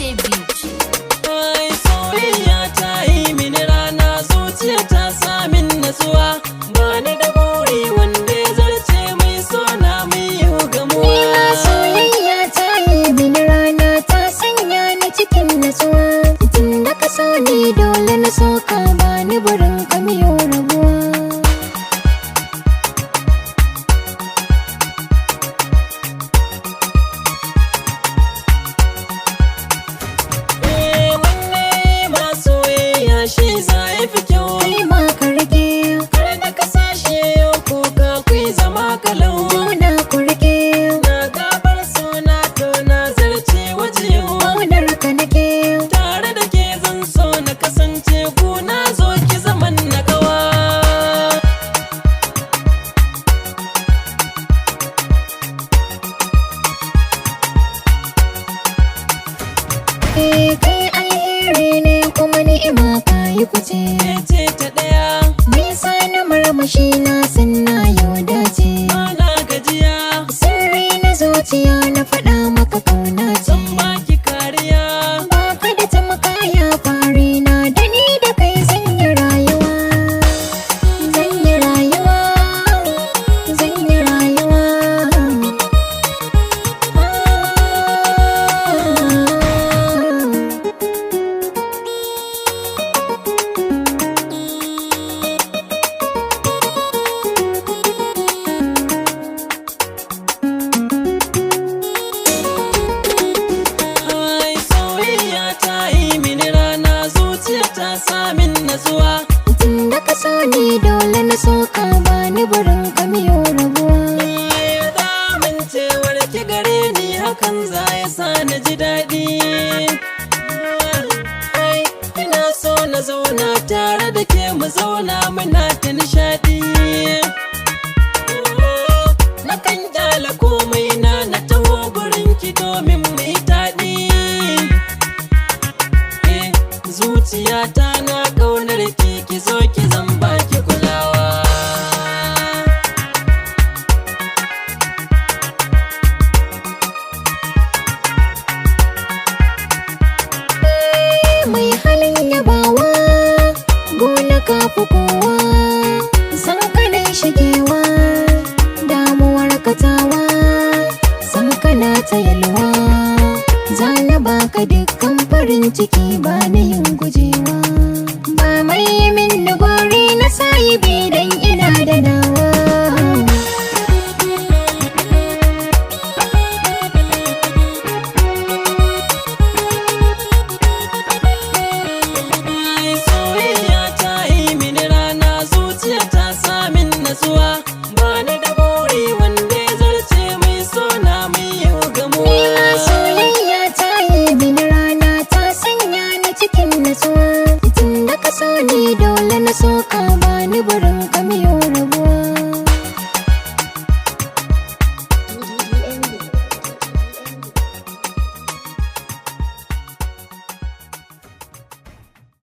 ce beauty. Ai soyayya ta yi mini rana, zuciya ta samin natsuwa. Ba ni da buri wanda ya zarce mai sona mai yau gamuwa. Nima soyayya ta yi mini rana, ta sanya ni cikin natsuwa. Tun da ka so ni dole na so ka, ba ni barin ka miyo rabuwa. Shi za ya fi kyau Kai ma ka rage, kar da ka sashe yau ko ka kuyi zama kalau. juna ku rage, Na gabar suna to na zarce waje yau. ƙaunar ka nake. Tare da ke zan so na kasance ku, na zo ki zaman na kawa. Kai alheri ne kuma ni'ima ka yi fice. Ke ce ta ɗaya Nisa na marmashi na san na yau dace. mana gajiya, Sirri na zuciya na faɗa maka kauna ce. zan baki kariya. Ba ka da tamaka ya fari na, da ni da kai zan yi rayuwa. Zan yi rayuwa, zan yi rayuwa. Ai soyayya ta yi mini rana, zuciya ta samin natsuwa. Tun da ka so ni dole na so ka, ba ni barin ka miyo rabuwa. Da amincewar ki gare ni, hakan za ya sa na ji daɗi. Ai ina so na zauna tare da ke, mu zauna muna ta nishaɗi. Na kan ƙyala komai na taho gurin ki domin mu yi taɗi. Zuciyata na ƙaunar ki, ki zo ki zan baki kulawa. Mai halin yabawa, gona ka fi kowa. San kana shigewa, damuwar katawa. San kana ta yalwa, zana baka dukkan farin ciki, ba na yin gujewa. Ba mai min gori na sayi bidan ina da nawa.